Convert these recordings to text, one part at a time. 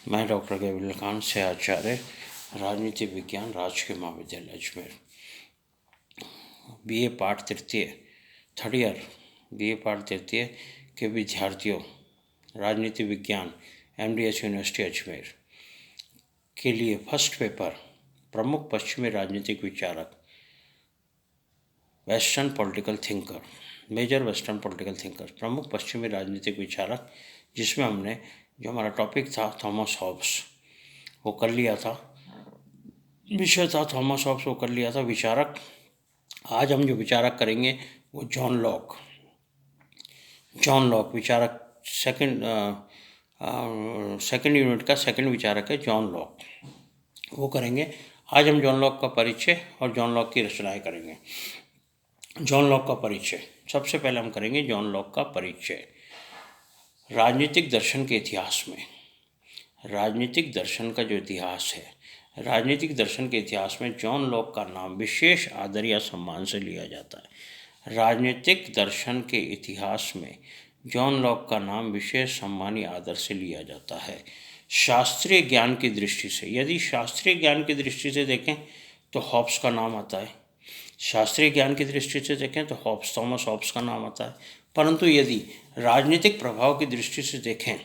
मैं डॉक्टर केवल खान से आचार्य राजनीति विज्ञान राजकीय महाविद्यालय अजमेर बीए पाठ तृतीय थर्ड ईयर बीए पाठ तृतीय के विद्यार्थियों राजनीति विज्ञान एमडीएस यूनिवर्सिटी अजमेर के लिए फर्स्ट पेपर प्रमुख पश्चिमी राजनीतिक विचारक western political thinker major western political thinker प्रमुख पश्चिमी राजनीतिक विचारक, जिसमें हमने जो हमारा टॉपिक था थॉमस हॉब्स वो कर लिया था, विषय था थॉमस हॉब्स वो कर लिया था। विचारक आज हम जो विचारक करेंगे वो जॉन लॉक विचारक सेकंड यूनिट का सेकंड विचारक है जॉन लॉक, वो करेंगे। आज हम जॉन लॉक का परिचय और जॉन लॉक की रचनाएं करेंगे। जॉन लॉक का परिचय सबसे पहले हम करेंगे। जॉन लॉक का परिचय राजनीतिक दर्शन के इतिहास में, राजनीतिक दर्शन का जो इतिहास है, राजनीतिक दर्शन के इतिहास में जॉन लॉक का नाम विशेष आदर या सम्मान से लिया जाता है। राजनीतिक दर्शन के इतिहास में जॉन लॉक का नाम विशेष सम्मान या आदर से लिया जाता है। शास्त्रीय ज्ञान की दृष्टि से, यदि शास्त्रीय ज्ञान की दृष्टि से देखें तो हॉब्स का नाम आता है। शास्त्रीय ज्ञान की दृष्टि से देखें तो थॉमस हॉब्स का नाम आता है। परंतु यदि राजनीतिक प्रभाव की दृष्टि से देखें,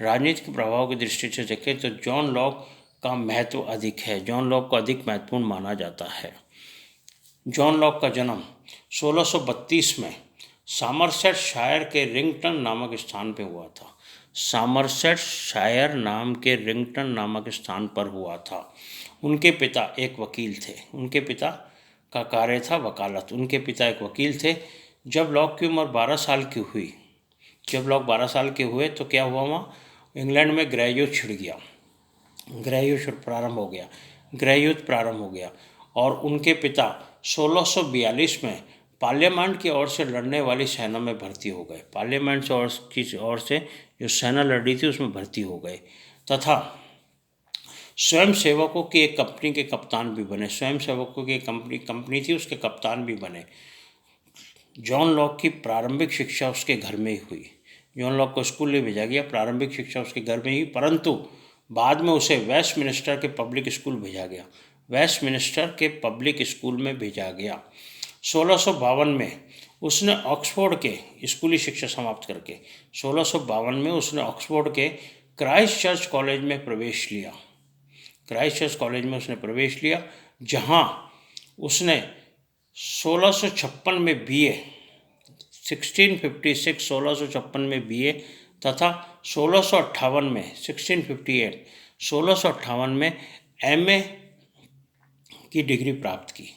राजनीतिक प्रभाव की दृष्टि से देखें तो जॉन लॉक का महत्व अधिक है, जॉन लॉक को अधिक महत्वपूर्ण माना जाता है। जॉन लॉक का जन्म 1632 में सामरसेट शायर के रिंगटन नामक स्थान पर हुआ था। सामरसेट शायर नाम के रिंगटन नामक स्थान पर हुआ था। उनके पिता एक वकील थे, उनके पिता का कार्य था वकालत। उनके पिता एक वकील थे। जब लॉक की उम्र 12 साल की हुई, जब लॉक 12 साल के हुए तो क्या हुआ, वहाँ इंग्लैंड में गृह युद्ध छिड़ गया, गृह युद्ध प्रारंभ हो गया और उनके पिता 1642 में पार्लियामेंट की ओर से लड़ने वाली सेना में भर्ती हो गए। पार्लियामेंट की ओर से जो सेना लड़ रही थी उसमें भर्ती हो गए तथा स्वयं सेवकों की एक कंपनी के कप्तान भी बने। स्वयं सेवकों की एक कंपनी थी, उसके कप्तान भी बने। जॉन लॉक की प्रारंभिक शिक्षा उसके घर में ही हुई। जॉन लॉक को स्कूल नहीं भेजा गया, प्रारंभिक शिक्षा उसके घर में ही, परंतु बाद में उसे वेस्टमिनिस्टर के पब्लिक स्कूल भेजा गया। वेस्टमिनिस्टर के पब्लिक स्कूल में भेजा गया। 1652 में उसने ऑक्सफोर्ड के स्कूली शिक्षा समाप्त करके 1652 में उसने ऑक्सफोर्ड के क्राइस्ट चर्च कॉलेज में प्रवेश लिया। क्राइस्ट चर्च कॉलेज में उसने प्रवेश लिया, जहां उसने 1656 में बीए 1656 में बीए तथा 1658 में एमए की डिग्री प्राप्त की।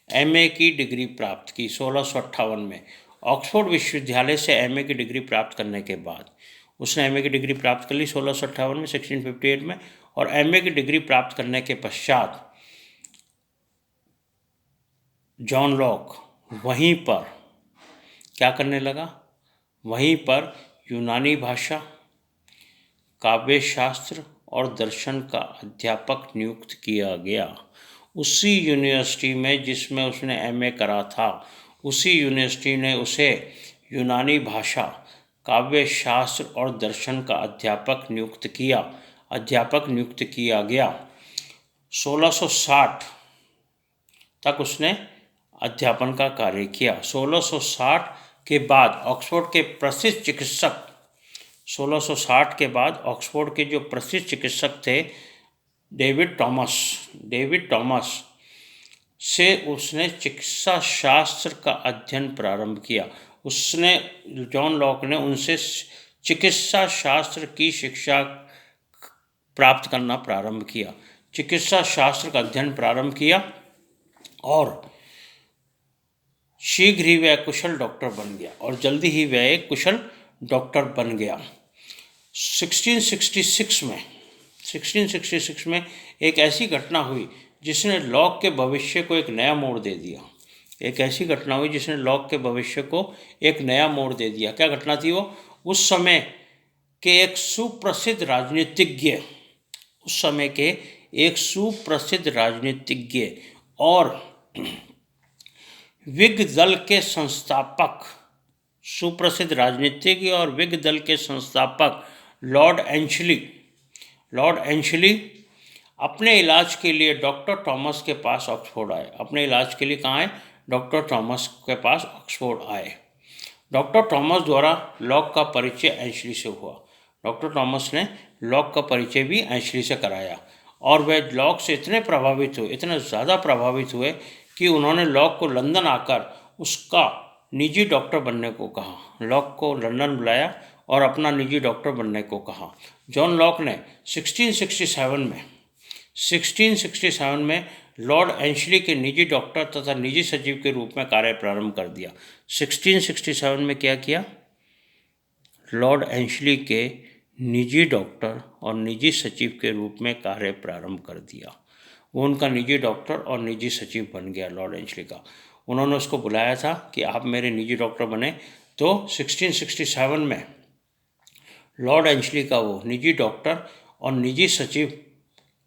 एमए की डिग्री प्राप्त की 1658 में। ऑक्सफोर्ड विश्वविद्यालय से एमए की डिग्री प्राप्त करने के बाद उसने एमए की डिग्री प्राप्त कर ली 1658 में 1658 में। और एमए की डिग्री प्राप्त करने के पश्चात जॉन लॉक वहीं पर क्या करने लगा, वहीं पर यूनानी भाषा, काव्य शास्त्र और दर्शन का अध्यापक नियुक्त किया गया। उसी यूनिवर्सिटी में जिसमें उसने एमए करा था, उसी यूनिवर्सिटी ने उसे यूनानी भाषा, काव्य शास्त्र और दर्शन का अध्यापक नियुक्त किया गया। 1660 तक उसने अध्यापन का कार्य किया। 1660 के बाद ऑक्सफोर्ड के प्रसिद्ध चिकित्सक 1660 के बाद ऑक्सफोर्ड के जो प्रसिद्ध चिकित्सक थे डेविड टॉमस से उसने चिकित्सा शास्त्र का अध्ययन प्रारंभ किया। जॉन लॉक ने उनसे चिकित्सा शास्त्र की शिक्षा प्राप्त करना प्रारंभ किया, चिकित्सा शास्त्र का अध्ययन प्रारंभ किया और शीघ्र ही वह कुशल डॉक्टर बन गया और जल्दी ही वह एक कुशल डॉक्टर बन गया। 1666 में एक ऐसी घटना हुई जिसने लॉक के भविष्य को एक नया मोड़ दे दिया। एक ऐसी घटना हुई जिसने लॉक के भविष्य को एक नया मोड़ दे दिया। क्या घटना थी वो? उस समय के एक सुप्रसिद्ध राजनीतिज्ञ और विग दल के संस्थापक, सुप्रसिद्ध राजनीतिज्ञ और विग दल के संस्थापक लॉर्ड लॉर्ड एंशली अपने इलाज के लिए डॉक्टर थॉमस के पास ऑक्सफोर्ड आए। अपने इलाज के लिए कहाँ आए? डॉक्टर थॉमस के पास ऑक्सफोर्ड आए। डॉक्टर थॉमस द्वारा लॉक का परिचय एंशली से हुआ। डॉक्टर थॉमस ने लॉक का परिचय भी एंशली से कराया और वे लॉक से इतने प्रभावित हुए, इतने ज़्यादा प्रभावित हुए कि उन्होंने लॉक को लंदन आकर उसका निजी डॉक्टर बनने को कहा। लॉक को लंदन बुलाया और अपना निजी डॉक्टर बनने को कहा। जॉन लॉक ने 1667 में लॉर्ड एंशली के निजी डॉक्टर तथा निजी सचिव के रूप में कार्य प्रारंभ कर दिया। 1667 में क्या किया? लॉर्ड एंशली के निजी डॉक्टर और निजी सचिव के रूप में कार्य प्रारंभ कर दिया। वो उनका निजी डॉक्टर और निजी सचिव बन गया लॉर्ड एंशली का। उन्होंने उसको बुलाया था कि आप मेरे निजी डॉक्टर बने, तो 1667 में लॉर्ड एंशली का वो निजी डॉक्टर और निजी सचिव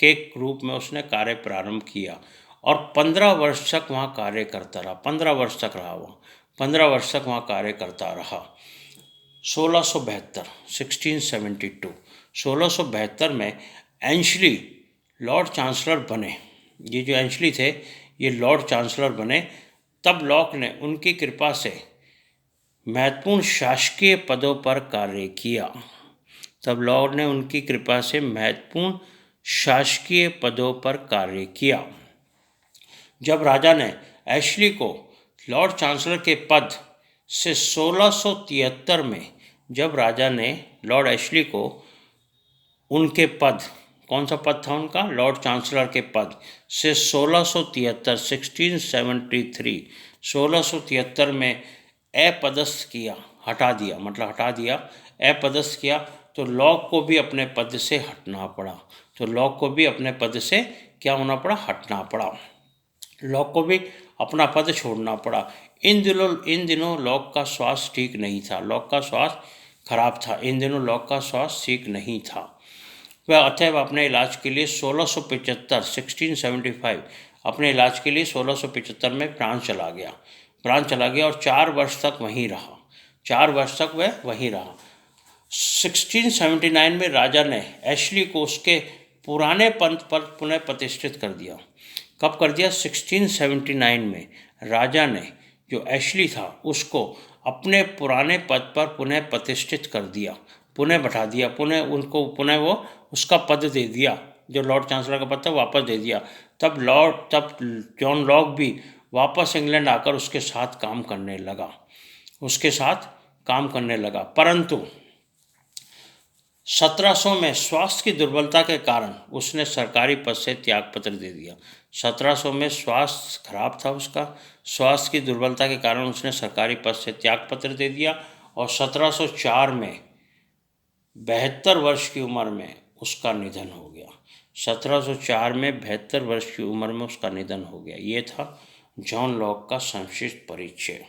के रूप में उसने कार्य प्रारंभ किया और 15 वर्ष तक वहाँ कार्य करता रहा। 15 वर्ष तक रहा वहाँ, 15 वर्ष तक वहाँ कार्य करता रहा। 1672 में एंशली लॉर्ड चांसलर बने। ये जो एंशली थे ये लॉर्ड चांसलर बने। तब लॉक ने उनकी कृपा से महत्वपूर्ण शासकीय पदों पर कार्य किया। तब लॉर्ड ने उनकी कृपा से महत्वपूर्ण शासकीय पदों पर कार्य किया। जब राजा ने एंशली को लॉर्ड चांसलर के पद से 1673 में, जब राजा ने लॉर्ड एंशली को उनके पद, कौन सा पद था उनका? लॉर्ड चांसलर के पद से 1673 में अपदस्थ किया, हटा दिया, मतलब हटा दिया, अपदस्थ किया, तो लॉक को भी अपने पद से हटना पड़ा। तो लॉक को भी अपने पद से क्या होना पड़ा? हटना पड़ा। लॉक को भी अपना पद छोड़ना पड़ा। इन दिनों लॉक का स्वास्थ्य ठीक नहीं था। लॉक का स्वास्थ्य खराब था। इन दिनों लॉक का स्वास्थ्य ठीक नहीं था। वह अतएव अपने इलाज के लिए 1675 अपने इलाज के लिए 1675 में फ्रांस चला गया और 4 वर्ष तक वहीं रहा। 4 वर्ष तक वह वहीं रहा। 1679 में राजा ने एंशली को उसके पुराने पद पर पुनः प्रतिष्ठित कर दिया। कब कर दिया? 1679 में राजा ने जो एंशली था उसको अपने पुराने पद पर पुनः प्रतिष्ठित कर दिया, पुनः बैठा दिया, पुनः वो उसका पद दे दिया, जो लॉर्ड चांसलर का पद था वापस दे दिया। तब जॉन लॉक भी वापस इंग्लैंड आकर उसके साथ काम करने लगा। परंतु 1700 में स्वास्थ्य की दुर्बलता के कारण उसने सरकारी पद से त्यागपत्र दे दिया। 1700 में स्वास्थ्य खराब था उसका, स्वास्थ्य की दुर्बलता के कारण उसने सरकारी पद से त्यागपत्र दे दिया और 1704 में 72 वर्ष की उम्र में उसका निधन हो गया। 1704 में 72 वर्ष की उम्र में उसका निधन हो गया। ये था जॉन लॉक का संक्षिप्त परिचय।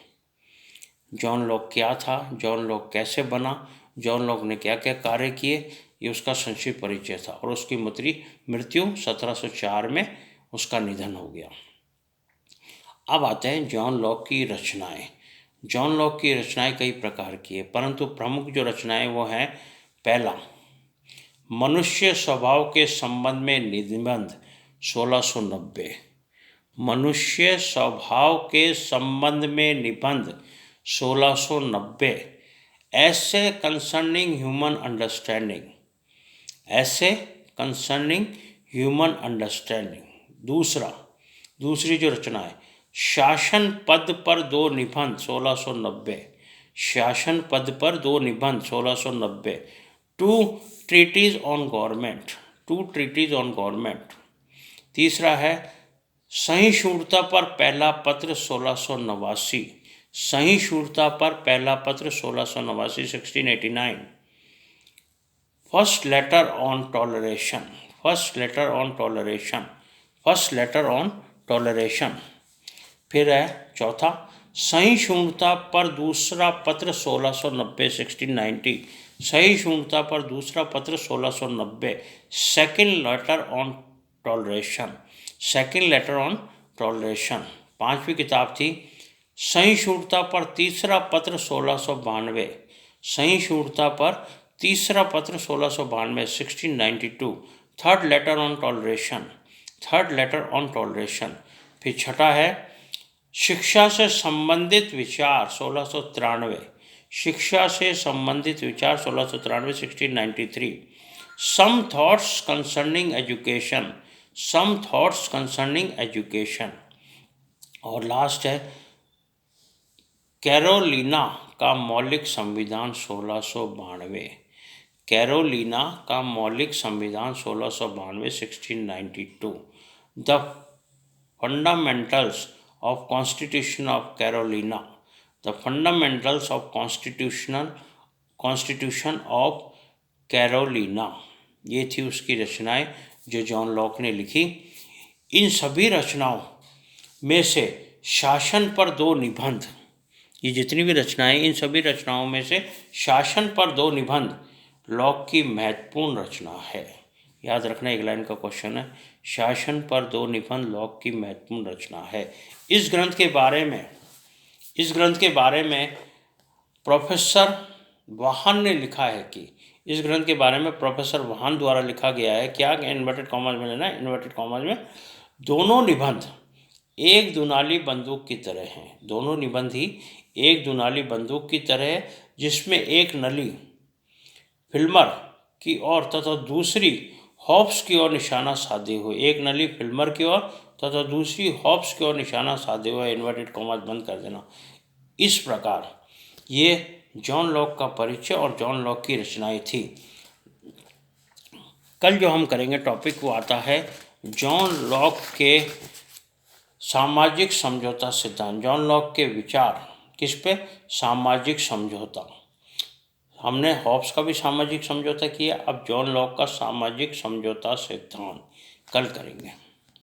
जॉन लॉक क्या था, जॉन लॉक कैसे बना, जॉन लॉक ने क्या क्या कार्य किए, ये उसका संक्षिप्त परिचय था। और उसकी मृत्यु 1704 में उसका निधन हो गया। अब आते हैं जॉन लॉक की रचनाएं। जॉन लॉक की रचनाएं कई प्रकार की है, परंतु प्रमुख जो रचनाएं वो हैं, पहला मनुष्य स्वभाव के संबंध में निबंध 1690। मनुष्य स्वभाव के संबंध में निबंध 1690। ऐसे कंसर्निंग ह्यूमन अंडरस्टैंडिंग, ऐसे कंसर्निंग ह्यूमन अंडरस्टैंडिंग। दूसरी जो रचना है, शासन पद पर 2 निबंध 1690। शासन पद पर 2 निबंध 1690। 2 ट्रीटीज ऑन गवर्नमेंट। तीसरा है सहिष्णुता पर पहला पत्र 1689। सहिष्णुता पर पहला पत्र 1689 1689। First letter on toleration. फिर है चौथा सहिष्णुता पर दूसरा पत्र 1690 1690। सहिष्णुता पर दूसरा पत्र 1690। Second letter on toleration. 5वीं किताब थी सहिष्णुता पर तीसरा पत्र 1692। सहिष्णुता पर तीसरा पत्र 1692 1692, third letter on toleration, third letter on toleration. फिर छठा है शिक्षा से संबंधित विचार 1693, शिक्षा से संबंधित विचार 1693 1693। Some thoughts concerning education, some thoughts concerning education. और लास्ट है कैरोलिना का मौलिक संविधान 1692, कैरोलिना का मौलिक संविधान 1692 1692। The fundamentals of constitution of Carolina, the fundamentals of constitution of Carolina, ये थी उसकी रचनाएं जो जॉन लॉक ने लिखी। इन सभी रचनाओं में से शासन पर 2 निबंध, ये जितनी भी रचनाएं, इन सभी रचनाओं में से शासन पर 2 निबंध लॉक की महत्वपूर्ण रचना है। याद रखना, एक लाइन का क्वेश्चन है, शासन पर 2 निबंध लॉक की महत्वपूर्ण रचना है। इस ग्रंथ के बारे में प्रोफेसर वाहन ने लिखा है कि इस ग्रंथ के बारे में प्रोफेसर वाहन द्वारा लिखा गया है क्या, इन्वर्टेड कॉमास में लेना, इन्वर्टेड कॉमास में, दोनों निबंध एक दुनाली बंदूक की तरह हैं, दोनों निबंध ही एक दुनाली बंदूक की तरह है, जिसमें एक नली फिल्मर की ओर तथा दूसरी हॉब्स की ओर निशाना साधे हुए, एक नली फिल्मर की ओर तथा दूसरी हॉब्स की ओर निशाना साधे हुए, इन्वर्टेड कॉमास बंद कर देना। इस प्रकार ये जॉन लॉक का परिचय और जॉन लॉक की रचनाएं थी। कल जो हम करेंगे टॉपिक वो आता है जॉन लॉक के सामाजिक समझौता सिद्धांत, जॉन लॉक के विचार किस पे, सामाजिक समझौता। हमने हॉब्स का भी सामाजिक समझौता किया, अब जॉन लॉक का सामाजिक समझौता सिद्धांत कल करेंगे।